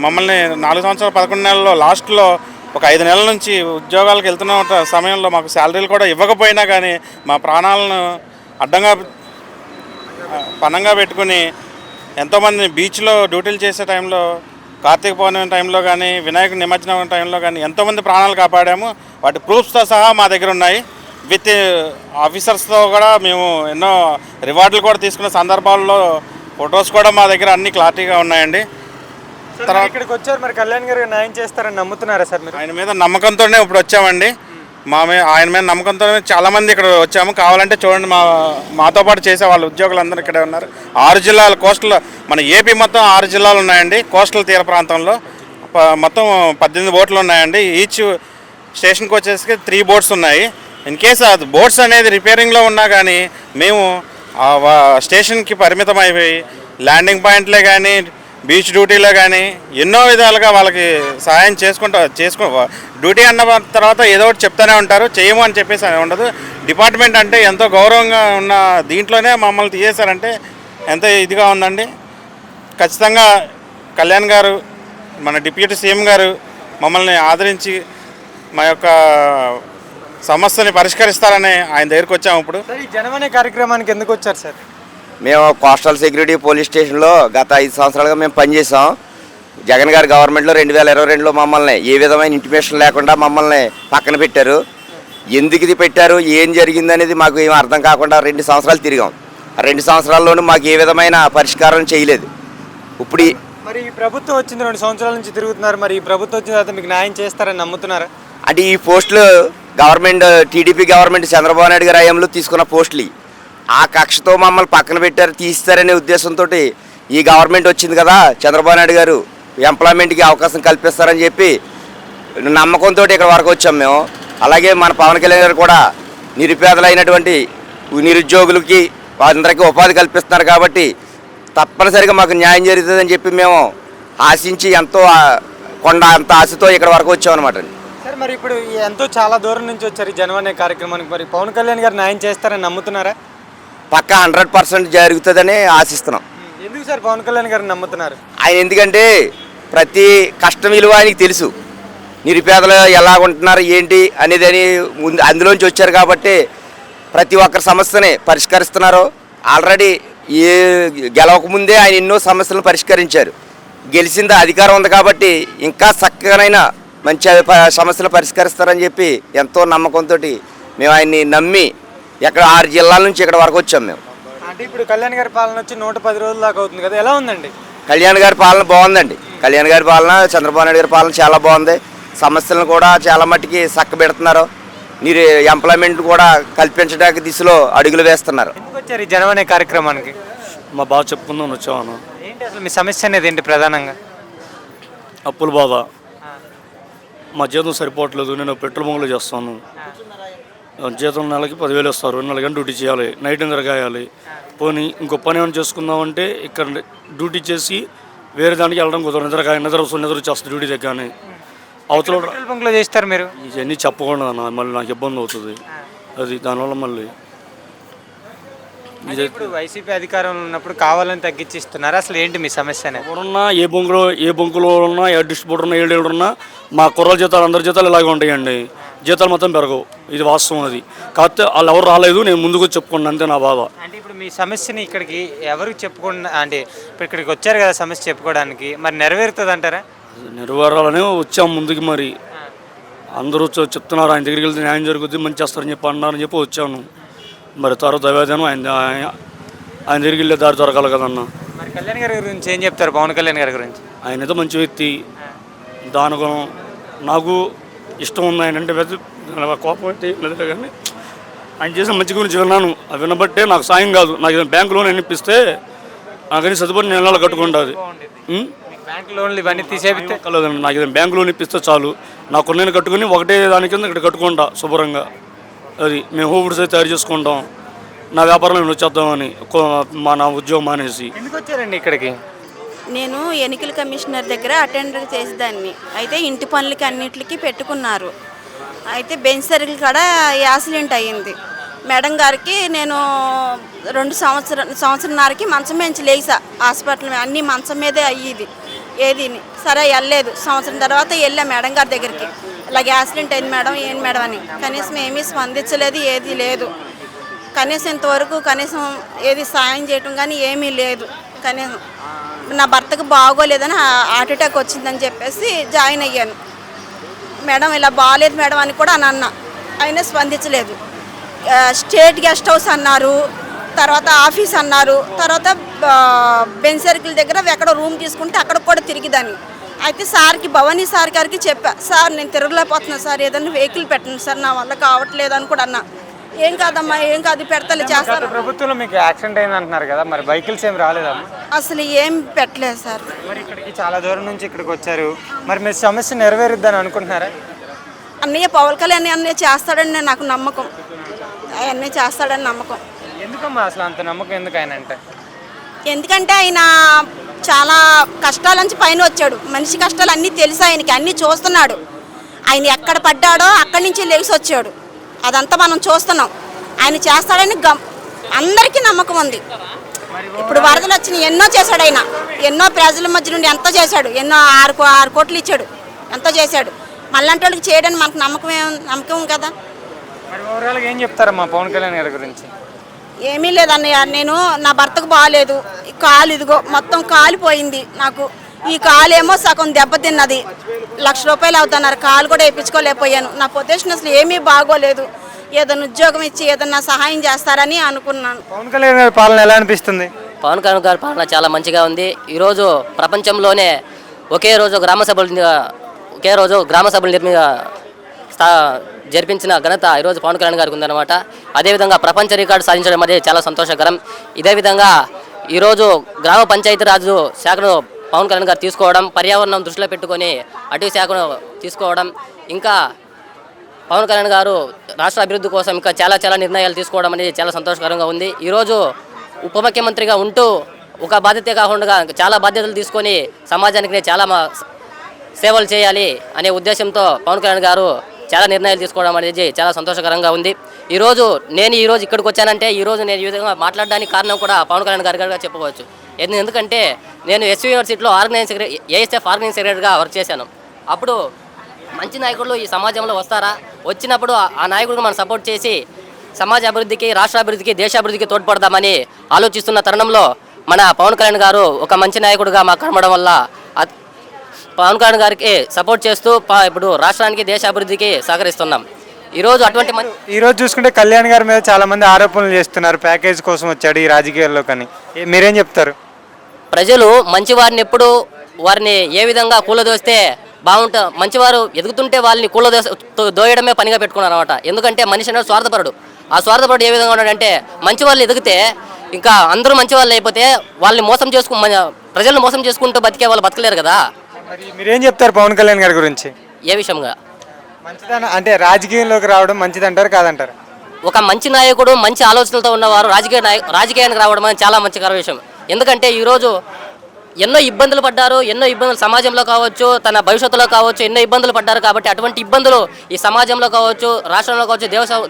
మమ్మల్ని 4 సంవత్సరాలు 11 నెలల్లో లాస్ట్లో ఒక 5 నెలల నుంచి ఉద్యోగాలకు వెళ్తున్న సమయంలో మాకు శాలరీలు కూడా ఇవ్వకపోయినా కానీ మా ప్రాణాలను అడ్డంగా పణంగా పెట్టుకుని ఎంతోమంది బీచ్లో డ్యూటీలు చేసే టైంలో, కార్తీక పౌర్ణమి టైంలో కానీ, వినాయక నిమజ్జనం టైంలో కానీ ఎంతోమంది ప్రాణాలు కాపాడాము. వాటి ప్రూఫ్స్తో సహా మా దగ్గర ఉన్నాయి. విత్ ఆఫీసర్స్తో కూడా మేము ఎన్నో రివార్డులు కూడా తీసుకున్న సందర్భాల్లో ఫొటోస్ కూడా మా దగ్గర అన్ని క్లారిటీగా ఉన్నాయండి. తర్వాత ఇక్కడికి వచ్చారు, మరి కళ్యాణ్ గారు న్యాయం చేస్తారని నమ్ముతున్నారా సార్ మీరు? ఆయన మీద నమ్మకంతోనే ఇప్పుడు వచ్చామండి. ఆయన మీద నమ్మకంతోనే చాలామంది ఇక్కడ వచ్చాము. కావాలంటే చూడండి, మాతో పాటు చేసే వాళ్ళ ఉద్యోగులందరూ ఇక్కడే ఉన్నారు. 6 జిల్లాలు కోస్టల్, మన ఏపీ మొత్తం 6 జిల్లాలు ఉన్నాయండి. కోస్టల్ తీర ప్రాంతంలో మొత్తం 18 బోట్లు ఉన్నాయండి. ఈచ్ స్టేషన్కి వచ్చేసి 3 బోట్స్ ఉన్నాయి. ఇన్ కేసు అది బోట్స్ అనేది రిపేరింగ్లో ఉన్నా కానీ మేము స్టేషన్కి పరిమితం అయిపోయి ల్యాండింగ్ పాయింట్లే కానీ, బీచ్ డ్యూటీలో కానీ ఎన్నో విధాలుగా వాళ్ళకి సహాయం డ్యూటీ అన్న తర్వాత ఏదో ఒకటి చెప్తూనే ఉంటారు. చేయము అని చెప్పేసి ఉండదు. డిపార్ట్మెంట్ అంటే ఎంతో గౌరవంగా ఉన్న దీంట్లోనే మమ్మల్ని తీసేశారంటే ఎంత ఇదిగా ఉందండి. ఖచ్చితంగా కళ్యాణ్ గారు, మన డిప్యూటీ సీఎం గారు మమ్మల్ని ఆదరించి మా యొక్క సమస్యని పరిష్కరిస్తారని ఆయన దగ్గరికి వచ్చాము. ఇప్పుడు ఈ జనమనే కార్యక్రమానికి ఎందుకు వచ్చారు సార్? మేము కోస్టల్ సెక్యూరిటీ పోలీస్ స్టేషన్లో గత 5 సంవత్సరాలుగా మేము పనిచేసాం. జగన్ గారి గవర్నమెంట్లో 2022లో మమ్మల్ని ఏ విధమైన ఇంటిమేషన్ లేకుండా మమ్మల్ని పక్కన పెట్టారు. ఎందుకు ఇది పెట్టారు, ఏం జరిగింది అనేది మాకు ఏం అర్థం కాకుండా 2 సంవత్సరాలు తిరిగాం. ఆ 2 సంవత్సరాల్లోనూ మాకు ఏ విధమైన పరిష్కారం చేయలేదు. ఇప్పుడు మరి ఈ ప్రభుత్వం వచ్చింది 2 సంవత్సరాల నుంచి తిరుగుతున్నారు, మరి ఈ ప్రభుత్వం వచ్చిన తర్వాత మీకు న్యాయం చేస్తారని నమ్ముతున్నారా? అంటే ఈ పోస్టులు government, TDP government Chandrababu Naidu గారి హయాంలో తీసుకున్న పోస్టులు. ఆ కక్షతో మమ్మల్ని పక్కన పెట్టారు, తీస్తారనే ఉద్దేశంతో ఈ గవర్నమెంట్ వచ్చింది కదా, చంద్రబాబు నాయుడు గారు ఎంప్లాయ్మెంట్కి అవకాశం కల్పిస్తారని చెప్పి నమ్మకంతో ఇక్కడ వరకు వచ్చాం మేము. అలాగే మన పవన్ కళ్యాణ్ గారు కూడా నిరుపేదలైనటువంటి నిరుద్యోగులకి వారందరికీ ఉపాధి కల్పిస్తున్నారు కాబట్టి తప్పనిసరిగా మాకు న్యాయం జరుగుతుందని చెప్పి మేము ఆశించి అంత ఆశతో ఇక్కడ వరకు వచ్చాం అనమాట. సార్ మరి ఇప్పుడు ఎంతో చాలా దూరం నుంచి వచ్చారు ఈ జనమనే కార్యక్రమానికి, మరి పవన్ కళ్యాణ్ గారు న్యాయం చేస్తారని నమ్ముతున్నారా? పక్కా 100% జరుగుతుందని ఆశిస్తున్నాం. ఎందుకు సార్ పవన్ కళ్యాణ్ గారిని నమ్ముతున్నారు? ఆయన ఎందుకంటే ప్రతి కష్టం విలువ ఆయనకి తెలుసు. నిరుపేదలు ఎలా ఉంటున్నారు ఏంటి అనేది ముందు అందులోంచి వచ్చారు కాబట్టి ప్రతి ఒక్కరి సమస్యని పరిష్కరిస్తున్నారు. ఆల్రెడీ గెలవకముందే ఆయన ఎన్నో సమస్యలను పరిష్కరించారు. గెలిచింది అధికారం ఉంది కాబట్టి ఇంకా చక్కగానైనా మంచి సమస్యలు పరిష్కరిస్తారని చెప్పి ఎంతో నమ్మకంతో మేము ఆయన్ని నమ్మి 6 జిల్లాల నుంచి ఇక్కడ వరకు వచ్చాం మేము. అంటే ఇప్పుడు కళ్యాణ్ గారి పాలన వచ్చి 110 రోజుల దాకా అవుతుంది కదా, ఎలా ఉందండి? కళ్యాణ్ గారి పాలన బాగుందండి. కళ్యాణ్ గారి పాలన, చంద్రబాబు నాయుడు గారి పాలన చాలా బాగుంది. సమస్యలను కూడా చాలా మట్టికి చక్కబెడుతున్నారు. మీరు ఎంప్లాయ్మెంట్ కూడా కల్పించడానికి దిశలో అడుగులు వేస్తున్నారు. ఎందుకు వచ్చారు ఈ జనమనే కార్యక్రమానికి? మా బాగా చెప్పుకుందాం వచ్చాను. ఏంటి అసలు మీ సమస్య అనేది ఏంటి ప్రధానంగా? అప్పుల బాధ. మా జీతం సరిపోవట్లేదు. నేను పెట్రోల్ బంకులో చేస్తాను. జీతం నెలకి 10,000 ఇస్తారు. 4 గంటలు డ్యూటీ చేయాలి, నైట్ తిరగాయాలి. పోనీ ఇంకో పని ఏమైనా చేసుకుందామంటే ఇక్కడ డ్యూటీ చేసి వేరే దానికి వెళ్ళడం కుదరదు. నిద్ర వచ్చేస్తుంది డ్యూటీ దగ్గరనే. అవతల పెట్రోల్ బంక్లో చేస్తారు మీరు? ఇవన్నీ చెప్పకుండా మళ్ళీ నాకు ఇబ్బంది అవుతుంది. అది దానివల్ల మళ్ళీ ఇప్పుడు వైసీపీ అధికారంలో ఉన్నప్పుడు కావాలని తగ్గించి ఇస్తున్నారు. అసలు ఏంటి మీ సమస్య? ఎవరున్నా ఏ బంకులో ఉన్నా, ఏ డిస్ట్రిబ్యూటర్ ఉన్నా, ఏడు ఉన్నా మా కుర్రల జీతాలు అందరి జీతాలు ఇలాగే ఉంటాయండి. జీతాలు మొత్తం పెరగవు. ఇది వాస్తవం. అది కాకపోతే వాళ్ళు ఎవరు రాలేదు, నేను ముందుకు చెప్పుకున్నాను, అంతే నా బాధ. అంటే ఇప్పుడు మీ సమస్యని ఇక్కడికి ఎవరికి చెప్పుకున్నా, అంటే ఇప్పుడు ఇక్కడికి వచ్చారు కదా సమస్య చెప్పుకోవడానికి, మరి నెరవేరుతుంది అంటారా? నెరవేరాలని వచ్చాము ముందుకి. మరి అందరూ చెప్తున్నారు ఆయన దగ్గరికి వెళ్తే న్యాయం జరుగుతుంది, మంచి చేస్తారని చెప్పి అన్నారని చెప్పి వచ్చాను. మరి తర్వాత అవేదనం ఆయన దగ్గరికి వెళ్ళే దారి దొరకాలి కదన్న. మరి కళ్యాణ్ గారి గురించి ఏం చెప్తారు? పవన్ కళ్యాణ్ గారి గురించి ఆయన ఏదో మంచి వ్యక్తి. దాని నాకు ఇష్టం ఉంది. ఆయన అంటే కోపం అయితే లేదు, కానీ ఆయన చేసిన మంచి గురించి విన్నాను. అవి వినబట్టే నాకు సాయం కాదు. నాకు ఏదైనా బ్యాంక్ లోన్ అనిపిస్తే నాకని సదుపాటు నేను నెలలు కట్టుకుంటుంది. బ్యాంక్ లోన్లు ఇవన్నీ తీసేపితే కలదండి. నాకు ఏదైనా బ్యాంక్ లోన్ ఇప్పిస్తే చాలు. నాకు నేను కట్టుకుని ఒకటే దాని కింద ఇక్కడ కట్టుకుంటా శుభ్రంగా. అది మేము హోమ్ ఫుడ్స్ అయితే తయారు చేసుకుంటాం. నా వ్యాపారం నేను వచ్చేద్దామని నా ఉద్యోగం మానేసి. ఎందుకు వచ్చారండి ఇక్కడికి? నేను ఎన్నికల కమిషనర్ దగ్గర అటెండర్ చేసేదాన్ని. అయితే ఇంటి పనులకి అన్నిటికీ పెట్టుకున్నారు. అయితే బెంచ్ సర్కిల్ కాడ యాక్సిడెంట్ అయ్యింది. మేడం గారికి నేను 2 సంవత్సరాలకి మంచం నుంచి లేసా. హాస్పిటల్ అన్నీ మంచం మీదే అయ్యేది. ఏది సరే వెళ్ళలేదు. సంవత్సరం తర్వాత వెళ్ళాం మేడం గారి దగ్గరికి, ఇలా యాక్సిడెంట్ అయింది మేడం, ఏంటి మేడం అని. కనీసం ఏమీ స్పందించలేదు, ఏది లేదు. కనీసం ఇంతవరకు కనీసం ఏది సాయం చేయటం కానీ ఏమీ లేదు. కనీసం నా భర్తకు బాగోలేదని హార్ట్ అటాక్ వచ్చిందని చెప్పేసి జాయిన్ అయ్యాను. మేడం ఇలా బాగాలేదు మేడం అని కూడా అని అన్నా, అయినా స్పందించలేదు. స్టేట్ గెస్ట్ హౌస్ అన్నారు, తర్వాత ఆఫీస్ అన్నారు, తర్వాత బెంచ్ సర్కిల్ దగ్గర ఎక్కడో రూమ్ తీసుకుంటే అక్కడ కూడా తిరిగిదాన్ని. అయితే సార్కి, భవానీ సార్ గారికి చెప్పా, సార్ నేను తిరగలేకపోతున్నా సార్, ఏదైనా వెహికల్ పెట్టండి సార్, నా వల్ల కావట్లేదు అని కూడా అన్నా. ఏం కాదమ్మా, ఏం కాదు, పెడతలే, చేస్తాను. ప్రభుత్వంలో మీకు యాక్సిడెంట్ అయింది అంటున్నారు కదా, మరి వెహికల్స్ ఏం రాలేదమ్మా? అసలు ఏం పెట్టలేదు సార్. మరి ఇక్కడికి చాలా దూరం నుంచి ఇక్కడికి వచ్చారు, మరి మీ సమస్య నెరవేరుద్దని అనుకుంటున్నారా? అన్నయ్య పవన్ కళ్యాణ్ అన్నయ్య చేస్తాడని నాకు నమ్మకం, అన్నయ్య చేస్తాడని నమ్మకం. ఎందుకమ్మా అసలు అంత నమ్మకం ఎందుకు ఆయన అంటే? ఎందుకంటే ఆయన చాలా కష్టాల నుంచి పైన వచ్చాడు. మనిషి కష్టాలు అన్నీ తెలుసు ఆయనకి, అన్నీ చూస్తున్నాడు. ఆయన ఎక్కడ పడ్డాడో అక్కడి నుంచి లేచి వచ్చాడు, అదంతా మనం చూస్తున్నాం. ఆయన చేస్తాడని అందరికీ నమ్మకం ఉంది. ఇప్పుడు వరదలు వచ్చినాయి, ఎన్నో చేశాడు ఆయన, ఎన్నో ప్రజల మధ్య నుండి ఎంతో చేశాడు, ఎన్నో 6 కోట్లు ఇచ్చాడు, ఎంతో చేశాడు. మళ్ళంటి వాళ్ళకి చేయడానికి మనకు నమ్మకం కదా. మరి ఓవరాల్గా ఏం చెప్తారమ్మా పవన్ కళ్యాణ్ గారి గురించి? ఏమీ లేదన్నయ్య, నేను నా భర్తకు బాగాలేదు, ఈ కాలు ఇదిగో మొత్తం కాలిపోయింది. నాకు ఈ కాలు ఏమో సగం దెబ్బతిన్నది, 1,00,000 రూపాయలు అవుతున్నారు, కాలు కూడా వేయించుకోలేకపోయాను. నా పొజిషన్ అసలు ఏమీ బాగోలేదు. ఏదైనా ఉద్యోగం ఇచ్చి ఏదన్నా సహాయం చేస్తారని అనుకున్నాను. పవన్ కళ్యాణ్ గారి పాలన ఎలా అనిపిస్తుంది? పవన్ కళ్యాణ్ గారి పాలన చాలా మంచిగా ఉంది. ఈరోజు ప్రపంచంలోనే ఒకే రోజు గ్రామ సభలు జరిపించిన ఘనత ఈరోజు పవన్ కళ్యాణ్ గారికి ఉందన్నమాట. అదేవిధంగా ప్రపంచ రికార్డు సాధించడం అనేది చాలా సంతోషకరం. ఇదే విధంగా ఈరోజు గ్రామ పంచాయతీరాజ్ శాఖను పవన్ కళ్యాణ్ గారు తీసుకోవడం, పర్యావరణం దృష్టిలో పెట్టుకొని అటవీ శాఖను తీసుకోవడం, ఇంకా పవన్ కళ్యాణ్ గారు రాష్ట్ర అభివృద్ధి కోసం ఇంకా చాలా నిర్ణయాలు తీసుకోవడం అనేది చాలా సంతోషకరంగా ఉంది. ఈరోజు ఉప ముఖ్యమంత్రిగా ఉంటూ ఒక బాధ్యత కాకుండా చాలా బాధ్యతలు తీసుకొని సమాజానికి చాలా సేవలు చేయాలి అనే ఉద్దేశంతో పవన్ కళ్యాణ్ గారు చాలా నిర్ణయాలు తీసుకోవడం అనేది చాలా సంతోషకరంగా ఉంది. ఈరోజు ఇక్కడికి వచ్చానంటే ఈరోజు నేను ఈ విధంగా మాట్లాడడానికి కారణం కూడా పవన్ కళ్యాణ్ గారిగా చెప్పవచ్చు. ఎందుకంటే నేను ఎస్వి యూనివర్సిటీలో ఏఎస్ఎఫ్ ఆర్గనైజింగ్ సెక్రటరీగా వర్క్ చేశాను. అప్పుడు మంచి నాయకులు ఈ సమాజంలో వస్తారా, వచ్చినప్పుడు ఆ నాయకుడికి మనం సపోర్ట్ చేసి సమాజ అభివృద్ధికి, రాష్ట్ర అభివృద్ధికి, దేశాభివృద్ధికి తోడ్పడదామని ఆలోచిస్తున్న తరుణంలో మన పవన్ కళ్యాణ్ గారు ఒక మంచి నాయకుడిగా మాకు కనబడడం వల్ల పవన్ కళ్యాణ్ గారికి సపోర్ట్ చేస్తూ ఇప్పుడు రాష్ట్రానికి, దేశాభివృద్ధికి సహకరిస్తున్నాం. ఈరోజు చూసుకుంటే కళ్యాణ్ గారి మీద చాలా మంది ఆరోపణలు చేస్తున్నారు, ప్యాకేజ్ కోసం వచ్చాడు ఈ రాజకీయాల్లో కానీ, మీరేం చెప్తారు? ప్రజలు మంచివారిని ఎప్పుడు వారిని ఏ విధంగా కూలదోస్తే మంచివారు ఎదుగుతుంటే వాళ్ళని దోయడమే పనిగా పెట్టుకున్నారు అనమాట. ఎందుకంటే మనిషి అనేది స్వార్థపరుడు. ఆ స్వార్థపరుడు ఏ విధంగా ఉన్నాడంటే మంచి వాళ్ళు ఎదిగితే ఇంకా అందరూ మంచి వాళ్ళు అయిపోతే వాళ్ళని ప్రజలను మోసం చేసుకుంటూ బతికే వాళ్ళు బతకలేరు కదా. మరి మీరేం చెప్తారు పవన్ కళ్యాణ్ గారి గురించి? ఏ విషయంగా? మంచిదన అంటే రాజకీయంలోకి రావడం మంచిదంటారు కాదంటారు? ఒక మంచి నాయకుడు, మంచి ఆలోచనలతో ఉన్నవారు రాజకీయానికి రావడం అనేది చాలా మంచికర విషయం. ఎందుకంటే ఈరోజు ఎన్నో ఇబ్బందులు పడ్డారు, సమాజంలో కావచ్చు, తన భవిష్యత్తులో కావచ్చు ఎన్నో ఇబ్బందులు పడ్డారు. కాబట్టి అటువంటి ఇబ్బందులు ఈ సమాజంలో కావచ్చు, రాష్ట్రంలో కావచ్చు,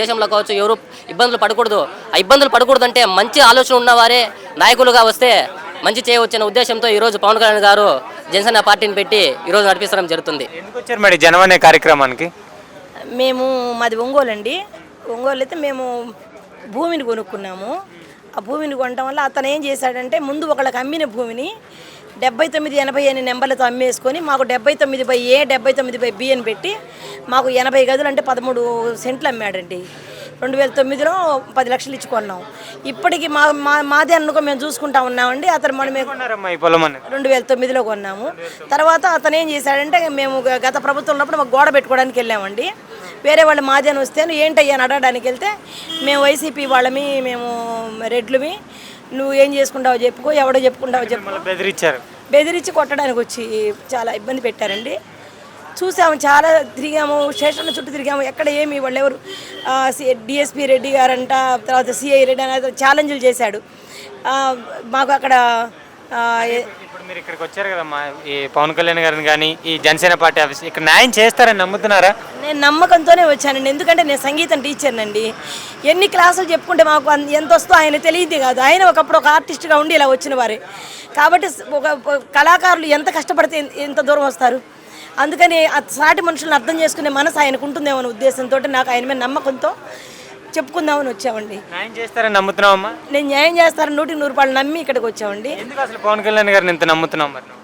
దేశంలో కావచ్చు ఎవరు ఇబ్బందులు పడకూడదు. ఆ ఇబ్బందులు పడకూడదంటే మంచి ఆలోచన ఉన్నవారే నాయకులుగా వస్తే మంచి చేయవచ్చనే ఉద్దేశంతో ఈరోజు పవన్ కళ్యాణ్ గారు జనసేన పార్టీని పెట్టి ఈరోజు నడిపించడం జరుగుతుంది. ఎందుకు వచ్చారు మేడం జనం అనే కార్యక్రమానికి? మాది ఒంగోలు అండి. ఒంగోలు అయితే మేము భూమిని కొనుక్కున్నాము. ఆ భూమిని కొనడం వల్ల అతను ఏం చేశాడంటే ముందు ఒకళ్ళకి అమ్మిన భూమిని 79-80 అనే నెంబర్లతో అమ్మేసుకొని మాకు 79/A 79/B అని పెట్టి మాకు 80 గదులు అంటే 13 సెంట్లు అమ్మాడండి. 2009లో 10 లక్షలు ఇచ్చి కొన్నాం. ఇప్పటికి మాదే అనుకో మేము చూసుకుంటా ఉన్నామండి. అతను మనం 2009లో కొన్నాము. తర్వాత అతను ఏం చేశాడంటే మేము గత ప్రభుత్వం ఉన్నప్పుడు మాకు గోడ పెట్టుకోవడానికి వెళ్ళామండి. వేరే వాళ్ళు మాది అని వస్తే ఏంటయ్యా అని అడగడానికి వెళ్తే మేము వైసీపీ వాళ్ళమి, మేము రెడ్లుమి, నువ్వు ఏం చేసుకుంటావో చెప్పుకో, ఎవడో చెప్పుకుంటావో చెప్పు, బెదిరించి కొట్టడానికి వచ్చి చాలా ఇబ్బంది పెట్టారండి. చూసాము, చాలా తిరిగాము, స్టేషన్ల చుట్టూ తిరిగాము, ఎక్కడ ఏమి వాళ్ళు ఎవరు డిఎస్పీ రెడ్డి గారంట, తర్వాత సిఐ రెడ్డి అని ఛాలెంజ్లు చేశాడు మాకు అక్కడ. ఇప్పుడు మీరు ఇక్కడికి వచ్చారు కదమ్మా, ఈ పవన్ కళ్యాణ్ గారిని కానీ ఈ జనసేన పార్టీ ఆఫీస్ ఇక్కడ న్యాయం చేస్తారని నమ్ముతున్నారా? నేను నమ్మకంతోనే వచ్చానండి. ఎందుకంటే నేను సంగీతం టీచర్నండి. ఎన్ని క్లాసులు చెప్పుకుంటే మాకు ఎంత వస్తుందో ఆయన తెలియదు కాదు. ఆయన ఒకప్పుడు ఒక ఆర్టిస్ట్గా ఉండి ఇలా వచ్చిన వారే. కాబట్టి ఒక కళాకారులు ఎంత కష్టపడితే ఎంత దూరం వస్తారు. అందుకని ఆ సాటి మనుషులను అర్థం చేసుకునే మనసు ఆయనకు ఉంటుందేమో అనే ఉద్దేశంతో నాకు ఆయన మీద నమ్మకంతో చెప్పుకుందామని వచ్చామండి. న్యాయం చేస్తారని నమ్ముతున్నావమ్మా? నేను న్యాయం చేస్తారని 100% నమ్మి ఇక్కడికి వచ్చామండి. ఎందుకు అసలు పవన్ కళ్యాణ్ గారిని ఇంత నమ్ముతున్నావు మరి నువ్వు?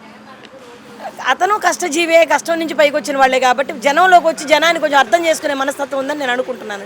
అతను కష్టజీవే, కష్టం నుంచి పైకి వచ్చిన వాళ్ళే కాబట్టి జనంలోకి వచ్చి జనాన్ని కొంచెం అర్థం చేసుకునే మనస్తత్వం ఉందని నేను అనుకుంటున్నాను.